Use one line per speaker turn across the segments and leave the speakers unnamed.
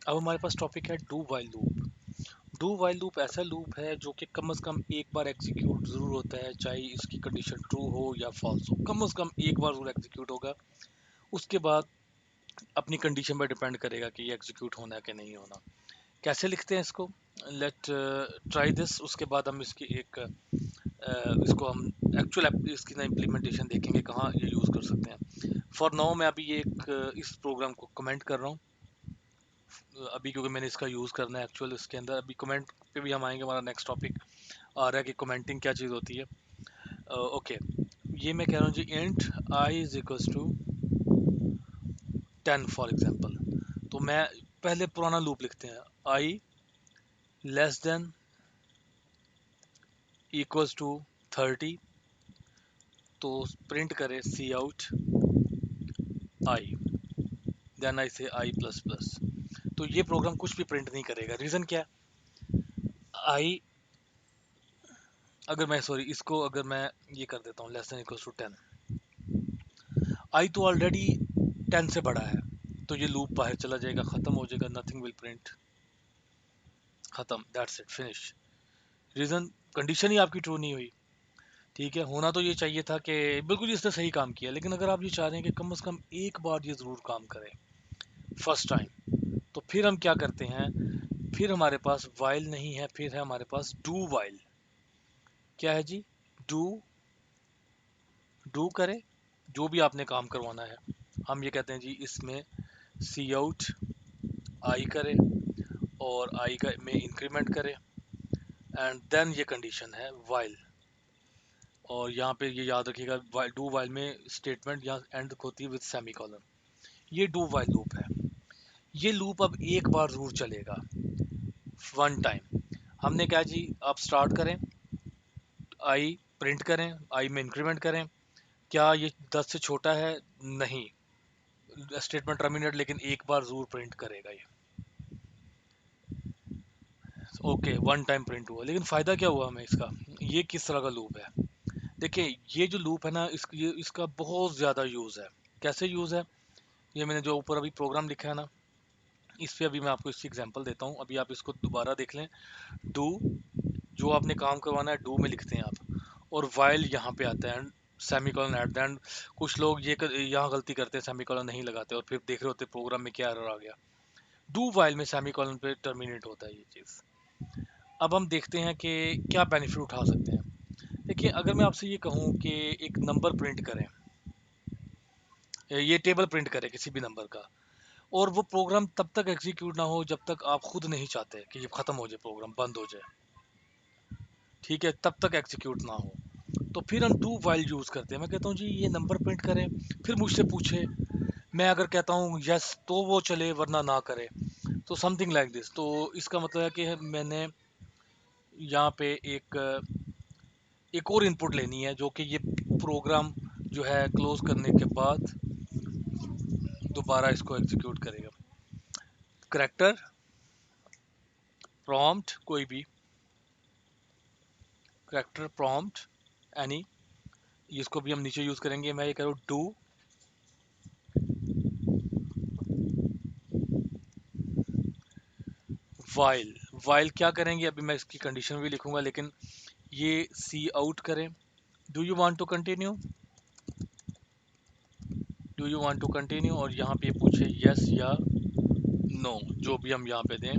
अब हमारे पास टॉपिक है do while loop. Do while loop ऐसा लूप है जो कि कम से कम एक बार एग्जीक्यूट जरूर होता है, चाहे इसकी कंडीशन ट्रू हो या फॉल्स हो, कम से कम एक बार जरूर एग्जीक्यूट होगा। उसके बाद अपनी कंडीशन पर डिपेंड करेगा कि ये एग्जीक्यूट होना है कि नहीं होना। कैसे लिखते हैं इसको, लेट ट्राई दिस। उसके बाद हम इसकी एक इसको हम एक्चुअल इसकी ना इम्प्लीमेंटेशन देखेंगे कहाँ ये यूज़ कर सकते हैं। फॉर नाउ मैं अभी ये एक इस प्रोग्राम को कमेंट कर रहा हूँ अभी, क्योंकि मैंने इसका यूज़ करना है एक्चुअल इसके अंदर। अभी कमेंट पे भी हम आएंगे, हमारा नेक्स्ट टॉपिक आ रहा है कि कमेंटिंग क्या चीज़ होती है। ओके, ये मैं कह रहा हूँ जी int i is equals to 10 for example. तो मैं पहले पुराना लूप लिखते हैं, i less than equals to 30, तो प्रिंट करे सी आउट आई, देन आई से आई प्लस प्लस। तो ये प्रोग्राम कुछ भी प्रिंट नहीं करेगा। रीज़न क्या है, आई अगर मैं सॉरी इसको अगर मैं ये कर देता हूँ लेस देन इक्वल्स टू 10, आई तो ऑलरेडी 10 से बड़ा है, तो ये लूप बाहर चला जाएगा, खत्म हो जाएगा, नथिंग विल प्रिंट, खत्म, that's it, finish. Reason, condition ही आपकी ट्रू नहीं हुई। ठीक है, होना तो ये चाहिए था कि बिल्कुल इसने सही काम किया, लेकिन अगर आप ये चाह रहे हैं कि कम से कम एक बार ये जरूर काम करे फर्स्ट टाइम, तो फिर हम क्या करते हैं, फिर हमारे पास वाइल नहीं है, फिर है हमारे पास डू वाइल। क्या है जी, डू, डू करे जो भी आपने काम करवाना है। हम ये कहते हैं जी इसमें सी आउट आई करे और आई का में इंक्रीमेंट करे, एंड देन ये कंडीशन है वाइल। और यहाँ पे ये याद रखिएगा, डू वाइल में स्टेटमेंट यहाँ एंड होती है विद सेमी कॉलन। ये डू वाइल लूप है। ये लूप अब एक बार जरूर चलेगा, वन टाइम। हमने क्या जी, आप स्टार्ट करें, आई प्रिंट करें, आई में इंक्रीमेंट करें, क्या ये 10 से छोटा है, नहीं, स्टेटमेंट टर्मिनेट, लेकिन एक बार जरूर प्रिंट करेगा ये। ओके, वन टाइम प्रिंट हुआ, लेकिन फायदा क्या हुआ हमें इसका, ये किस तरह का लूप है। देखिए ये जो लूप है ना, ये इसका बहुत ज़्यादा यूज़ है। कैसे यूज़ है, ये मैंने जो ऊपर अभी प्रोग्राम लिखा है ना, इस पे अभी मैं आपको इसकी एग्जांपल देता हूँ। अभी आप इसको दोबारा देख लें। डू, जो आपने काम करवाना है डू में लिखते हैं आप, और वाइल यहाँ पे आता है, semi colon at the end. कुछ लोग यहाँ गलती करते हैं, सेमी कॉलन नहीं लगाते और फिर देख रहे होते प्रोग्राम में क्या एरर आ गया। डू वाइल में सेमी कॉलन पे टर्मिनेट होता है ये चीज़। अब हम देखते हैं कि क्या बेनिफिट उठा सकते हैं। देखिए अगर मैं आपसे ये कहूँ कि एक नंबर प्रिंट करें, ये टेबल प्रिंट करे किसी भी नंबर का, और वो प्रोग्राम तब तक एग्जीक्यूट ना हो जब तक आप खुद नहीं चाहते कि ये खत्म हो जाए, प्रोग्राम बंद हो जाए, ठीक है, तब तक एग्जीक्यूट ना हो, तो फिर हम डू वाइल यूज करते हैं। मैं कहता हूँ जी ये नंबर प्रिंट करें, फिर मुझसे पूछे, मैं अगर कहता हूँ यस तो वो चले वरना ना करे, तो समथिंग लाइक दिस। तो इसका मतलब है कि मैंने यहाँ पे एक और इनपुट लेनी है, जो कि ये प्रोग्राम जो है क्लोज करने के बाद दोबारा इसको एग्जीक्यूट करेगा। करेक्टर प्रॉम्प्ट कोई भी, करेक्टर प्रॉम्प्ट एनी, इसको भी हम नीचे यूज करेंगे। मैं ये करूँ डू वाइल। वाइल क्या करेंगे, अभी मैं इसकी कंडीशन भी लिखूंगा, लेकिन ये सी आउट करें, do you want to continue, do you want to continue, और यहाँ पे पूछे यस या नो, जो भी हम यहाँ पे दें,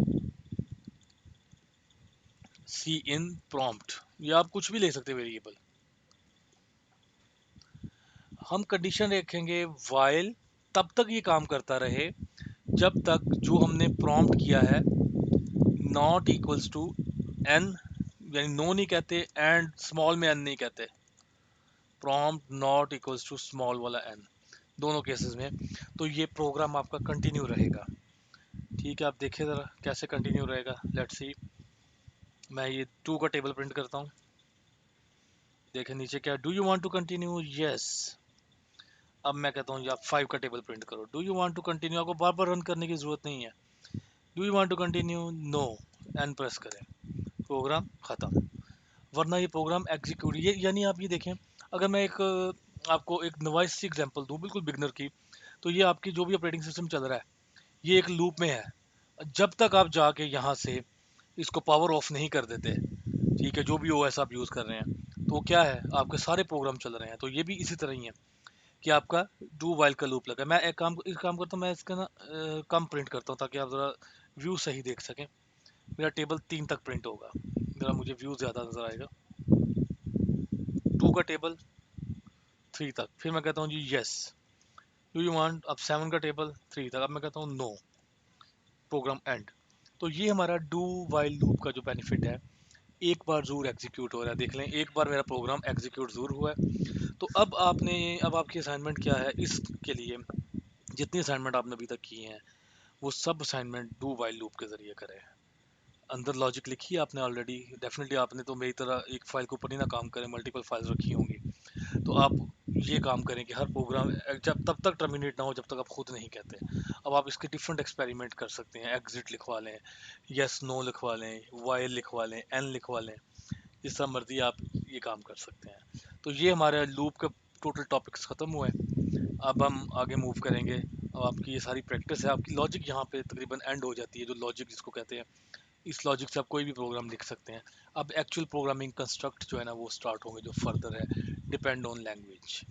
सी इन प्रॉम्प्ट, या आप कुछ भी ले सकते हैं वेरिएबल। हम कंडीशन रखेंगे वाइल तब तक ये काम करता रहे जब तक जो हमने प्रॉम्प्ट किया है नॉट इक्वल्स टू एन, यानी नो नहीं कहते, एंड स्मॉल में एन नहीं कहते, prompt not equals to small वाला एन, दोनों केसेस में। तो ये प्रोग्राम आपका कंटिन्यू रहेगा। ठीक है, आप देखिए ज़रा कैसे कंटिन्यू रहेगा, लेट्स सी। मैं ये टू का टेबल प्रिंट करता हूँ, देखें नीचे क्या, do you want to continue, yes. अब मैं कहता हूँ आप 5 का टेबल प्रिंट करो, do you want to continue, आपको बार बार रन करने की ज़रूरत नहीं है, do you want to continue, no, N press करें, प्रोग्राम ख़त्म। वरना ये प्रोग्राम एग्जीक्यूट, ये यानी आप ये देखें, अगर मैं एक आपको एक नवाइस सी एग्जांपल दूं बिल्कुल बिगनर की, तो ये आपकी जो भी ऑपरेटिंग सिस्टम चल रहा है, ये एक लूप में है, जब तक आप जाके यहाँ से इसको पावर ऑफ नहीं कर देते, ठीक है, जो भी ओएस आप यूज़ कर रहे हैं, तो क्या है, आपके सारे प्रोग्राम चल रहे हैं। तो ये भी इसी तरह ही है कि आपका डू वाइल का लूप लगा। मैं एक काम करता हूँ, मैं इसका ना कम प्रिंट करता हूँ ताकि आप ज़रा व्यू सही देख सकें। मेरा टेबल 3 तक प्रिंट होगा, ज़रा मुझे व्यू ज़्यादा नज़र आएगा। 2 का टेबल 3 तक, फिर मैं कहता हूँ जी यस, डू यू वांट, अब 7 का टेबल 3 तक, अब मैं कहता हूँ नो, प्रोग्राम एंड। तो ये हमारा डू वाइल लूप का जो बेनिफिट है, एक बार जरूर एग्जीक्यूट हो रहा है। देख लें, एक बार मेरा प्रोग्राम एग्जीक्यूट जरूर हुआ है। तो अब आपकी असाइनमेंट क्या है इसके लिए, जितनी असाइनमेंट आपने अभी तक की हैं वो सब असाइनमेंट डू वाइल लूप के जरिए करें। अंदर लॉजिक लिखी है आपने ऑलरेडी, डेफिनेटली आपने तो मेरी तरह एक फाइल के ऊपर ही ना काम करें, मल्टीपल फाइल्स रखी होंगी। तो आप ये काम करें कि हर प्रोग्राम जब तब तक टर्मिनेट ना हो जब तक आप खुद नहीं कहते। अब आप इसके डिफरेंट एक्सपेरिमेंट कर सकते हैं, एग्जिट लिखवा लें, यस नो लिखवा लें, वाइल लिखवा लें, एन लिखवा लें, जिस तरह मर्जी आप ये काम कर सकते हैं। तो ये हमारे लूप के टोटल टॉपिक्स ख़त्म हुए। अब हम आगे मूव करेंगे। अब आपकी ये सारी प्रैक्टिस है, आपकी लॉजिक यहाँ पे तकरीबन एंड हो जाती है, जो लॉजिक जिसको कहते हैं। इस लॉजिक से आप कोई भी प्रोग्राम लिख सकते हैं। अब एक्चुअल प्रोग्रामिंग कंस्ट्रक्ट जो है ना वो स्टार्ट होंगे, जो फर्दर है, डिपेंड ऑन लैंग्वेज।